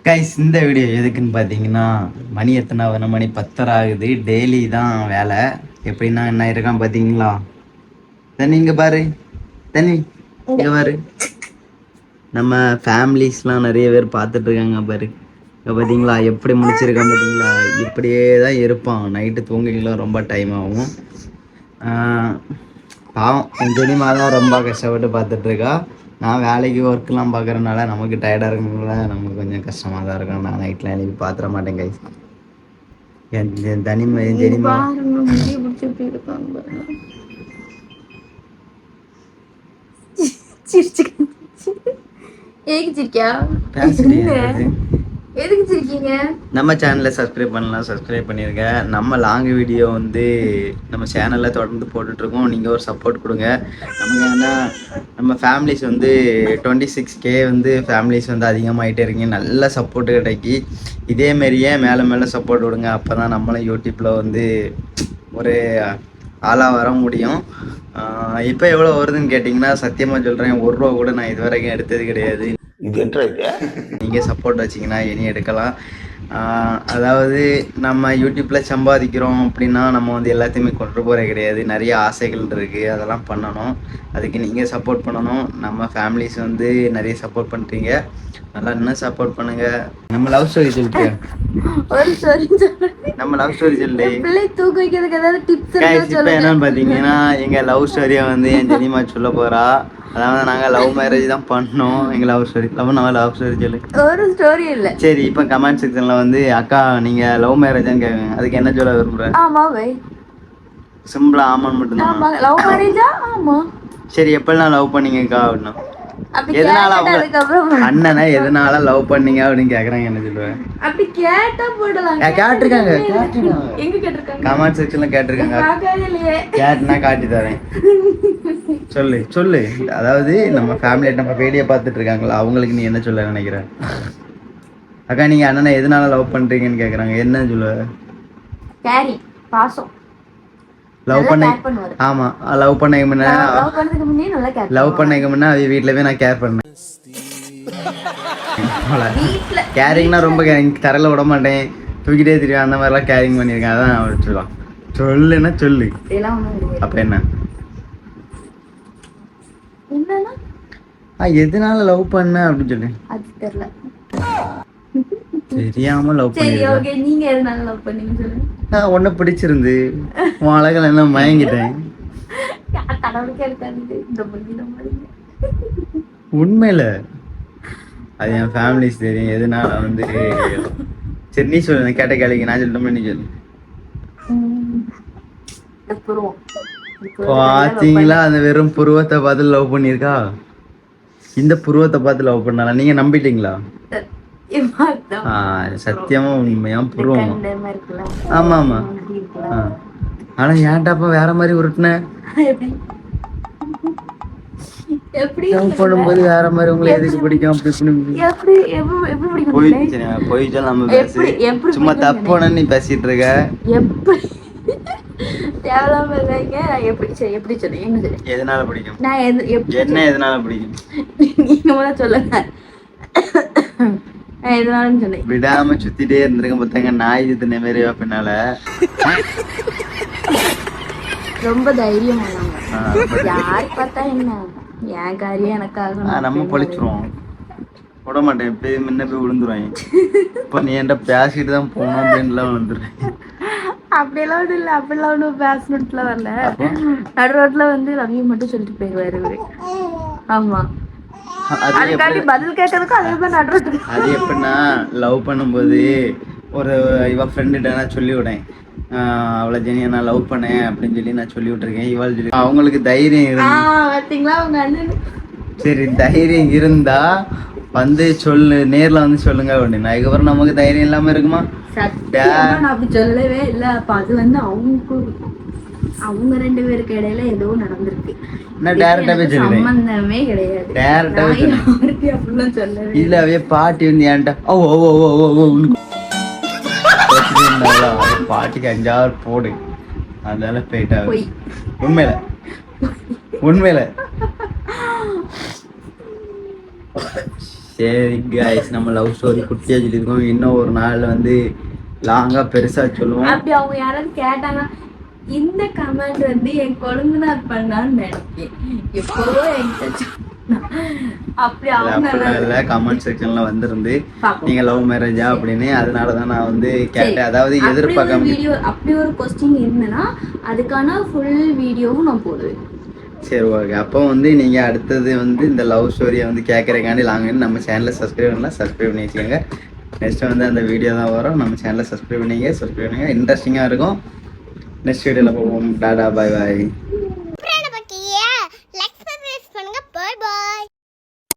Guys இந்த video எதுக்குன்னு பார்த்தீங்கன்னா மணி எத்தனை ஆகுது? மணி 10:30 ஆகுது. டெய்லி தான் வேலை. எப்படின்னா என்ன இருக்கான் பார்த்தீங்களா? தண்ணி இங்கே பாரு, தண்ணி இங்கே பாரு. நம்ம ஃபேமிலிஸ்லாம் நிறைய பேர் பார்த்துட்டு இருக்காங்க பாரு. இப்போ பார்த்தீங்களா எப்படி முடிச்சிருக்கான் பார்த்தீங்களா? இப்படியே தான் இருப்பான். நைட்டு தூங்கிக்கலாம் ரொம்ப டைம் ஆகும். பாவம் என் ஜெனிமா தான் ரொம்ப கஷ்டப்பட்டு பார்த்துட்ருக்கா. நான் வேலைக்கு ஒர்க்லாம் பார்க்குறதுனால நமக்கு டயர்டாக இருக்கனால நமக்கு கொஞ்சம் கஷ்டமாக தான் இருக்கும். நான் நைட்லாம் எழுப்பி பார்த்துட மாட்டேன் கைஸ். என் தனிமை ஜெனிமா நம்ம சேனலை சப்ஸ்கிரைப் பண்ணலாம், சப்ஸ்கிரைப் பண்ணிருங்க. நம்ம லாங் வீடியோ வந்து நம்ம சேனலில் தொடர்ந்து போட்டுட்ருக்கோம். நீங்கள் ஒரு சப்போர்ட் கொடுங்க. நமக்கு ஏன்னா நம்ம ஃபேமிலிஸ் வந்து 26K வந்து ஃபேமிலிஸ் வந்து அதிகமாகிட்டே இருக்கீங்க. நல்ல சப்போர்ட் கிடைக்கி இதேமாரியே மேலே மேலே சப்போர்ட் கொடுங்க. அப்போ தான் நம்மளும் யூடியூப்பில் வந்து ஒரு ஆளாக வர முடியும். இப்போ எவ்வளோ வருதுன்னு கேட்டிங்கன்னா சத்தியமாக சொல்கிறேன், ₹1 கூட நான் இது வரைக்கும் எடுத்தது கிடையாது. நீங்கள் சப்போர்ட் வச்சிங்கன்னா இனி எடுக்கலாம். அதாவது நம்ம யூடியூப்பில் சம்பாதிக்கிறோம் அப்படின்னா நம்ம வந்து எல்லாத்தையுமே கொண்டு போகிற கிடையாது. நிறைய ஆசைகள் இருக்குது, அதெல்லாம் பண்ணணும். அதுக்கு நீங்கள் சப்போர்ட் பண்ணணும். நம்ம ஃபேமிலிஸ் வந்து நிறைய சப்போர்ட் பண்ணுறீங்க, நல்லா இன்னும் சப்போர்ட் பண்ணுங்கள். நம்ம லவ் ஸ்டோரி சொல்லிட்டு நம்ம லவ் ஸ்டோரி சொல்லி தூக்க வைக்கிறதுக்கு ஏதாவது டிப்ஸ் இப்போ என்னன்னு பார்த்தீங்கன்னா எங்கள் லவ் ஸ்டோரியை வந்து என் ஜெனிமா சொல்ல போகிறா. அதாவது நாங்கள் லவ் மேரேஜ் தான் பண்ணோம். எங்கள் லவ் ஸ்டோரி லவ் ஸ்டோரி சொல்லு. ஒரு ஸ்டோரி இல்லை. சரி, இப்போ கமெண்ட் செக்ஷனில் வந்து அக்கா நீங்கள் லவ் மேரேஜான்னு கேட்குங்க. அதுக்கு என்ன சொல்ல விரும்புகிறேன்? ஆமாம் வை, சிம்பிளாக ஆமான்னு மட்டும்தான். லவ் மேரேஜா? ஆமாம். சரி, எப்பெல்லாம் லவ் பண்ணீங்கக்கா அப்படின்னா எதனால அண்ணனை எதனால லவ் பண்ணீங்க அப்படின்னு கேக்குறாங்க. என்ன சொல்லுவேன்? அப்படி கேட்டா போடலாம். கேட்டிருக்காங்க கமெண்ட் செக்ஷன்ல கேட்டிருக்காங்க. கேட்டுனா காட்டி தரேன். சொல்லு சொல்லு. அதாவது நம்ம ஃபேமிலி நம்ம வீடியோ பார்த்துட்டு இருக்காங்களா, அவங்களுக்கு நீ என்ன சொல்ல நினைக்கிற? அக்கா நீங்க அண்ணனை எதனால லவ் பண்றீங்கன்னு கேக்குறாங்க. என்ன சொல்லுவ? பாசம். லவ் பண்ண ஆமா லவ் பண்ணக்கு முன்ன அவ வீட்டுல போய் நான் கேர் பண்ணேன். கேரிங்னா ரொம்ப தரையில விட மாட்டேன், தூக்கிட்டே தெரியும், அந்த மாதிரிலாம் கேரிங் பண்ணியிருக்கேன். அதான் அவர் சொல்லலாம். சொல்லுன்னா சொல்லு. அப்ப என்ன எதனால லவ் பண்ண அப்படின்னு சொல்லு. அது தெரியல, தெரியாம லவ் பண்ணி. நீங்க எதனால லவ் பண்ணீங்க சொல்லுங்க. நான் உன்னை பிடிச்சிருந்து உன் அழகில் எல்லாம் மயங்கிட்டேன். உண்மையில அது என் ஃபேமிலிஸ் தெரியும் எதனால வந்து. சரி நீ சொல்லு, கேட்ட கேள்விக்கு நான் சொல்லிட்டோம். நீ சொல்லு. பாத்தீங்களா அந்த வெறும் புருவத்தை பார்த்து லவ் பண்ணிருக்கா. இந்த புருவத்தை பார்த்து லவ் பண்ணால நீங்க நம்பிட்டீங்களா? சத்தியமா உண்மையா புருவம். ஆமா ஆமா. ஆனா ஏன்டாப்பா வேற மாதிரி உருட்டுன போடும்போது வேற மாதிரி உங்களை எதுக்கு பிடிக்கும் அப்படி போய் நம்ம பேசி சும்மா தப்பு நீ பேசிட்டு இருக்க. எதனால பிடிக்கும்? என்ன எதனால பிடிக்கும் நீங்க சொல்லுங்க. விடாம சுத்திட்டே இருந்திருக்க பார்த்தாங்க. நாய் தின மாதிரி பின்னால ரொம்ப தைரியமானவங்க. யாரு பார்த்தா என்ன என் காரியம் எனக்காக நம்ம பழிச்சிருவோம். விட மாட்டேன், போய் முன்ன போய் விழுந்துருவாங்க. இப்ப நீ என்கிட்ட பேசிட்டு தான் போகணும் அப்படின்லாம் விழுந்துருவேன். அப்படியெல்லாம் ஒன்றும் இல்லை, அப்படிலாம் ஒன்றும் பேசணுட்டுலாம் வரல. நடு ரோட்ல வந்து ரவி மட்டும் சொல்லிட்டு போயிடுவாரு இவரு. ஆமா, பதில் கேட்கறதுக்கும் அதே மாதிரி நடு ரோட்டு. அது எப்படின்னா லவ் பண்ணும்போது ஒரு இவ ஃப்ரெண்டுகிட்ட நான் சொல்லி விடேன், அவளை ஜெனியை நான் லவ் பண்ணேன் அப்படின்னு சொல்லி நான் சொல்லி விட்டுருக்கேன். இவள் சொல்லி அவங்களுக்கு தைரியம் பார்த்தீங்களா அவங்க அண்ணன். சரி தைரியம் இருந்தா வந்து சொல்லு, நேர்ல வந்து சொல்லுங்க அப்படின்னு. அதுக்கப்புறம் நமக்கு தைரியம் இல்லாம இருக்குமா? நான் அப்படி சொல்லவே இல்லை. அப்ப அது வந்து அவங்க 2 பேருக்கு இடையில ஏதோ நடந்திருக்கு. நான் டைரக்டாவே சொல்றேன், சம்பந்தமே கிடையாது. டைரக்டாவே சொல்றேன். இல்ல அவே பாட்டி வந்து ஏன்டா ஓ ஓ ஓ ஓ ஓ பாட்டிக்கு 5 போடு, அதனால போயிட்டா. உண்மையில உண்மையில சரி கைஸ், நம்ம லவ் ஸ்டோரி குட்டியாக சொல்லியிருக்கோம். இன்னும் ஒரு நாள் வந்து லாங்காக பெருசாக சொல்லுவோம். அப்படி அவங்க யாராவது கேட்டாங்க, இந்த கமெண்ட் வந்து என் கொழுந்தனார் பண்ணான்னு நினைக்கிறேன், எப்போவோ என்கிட்ட அப்படி அவங்க கமெண்ட் செக்ஷன்ல வந்திருந்து நீங்க லவ் மேரேஜா அப்படின்னு, அதனாலதான் நான் வந்து கேட்டேன். அதாவது எதிர்பார்க்க வீடியோ அப்படி ஒரு கொஸ்டின் இருந்ததுன்னா அதுக்கான ஃபுல் வீடியோவும் நான் போடுவேன். சரி ஓகே. அப்போ வந்து நீங்கள் அடுத்தது வந்து இந்த லவ் ஸ்டோரியை வந்து கேட்குறக்காண்டி லாங்கன்னு நம்ம சேனலில் சப்ஸ்கிரைப் பண்ணி வச்சுக்கோங்க. நெக்ஸ்ட்டு வந்து அந்த வீடியோ தான் வரும். நம்ம சேனலை சப்ஸ்கிரைப் பண்ணுங்க. இன்ட்ரெஸ்டிங்காக இருக்கும். நெக்ஸ்ட் வீடியோவில் போவோம். டாடா பாய் பாய்.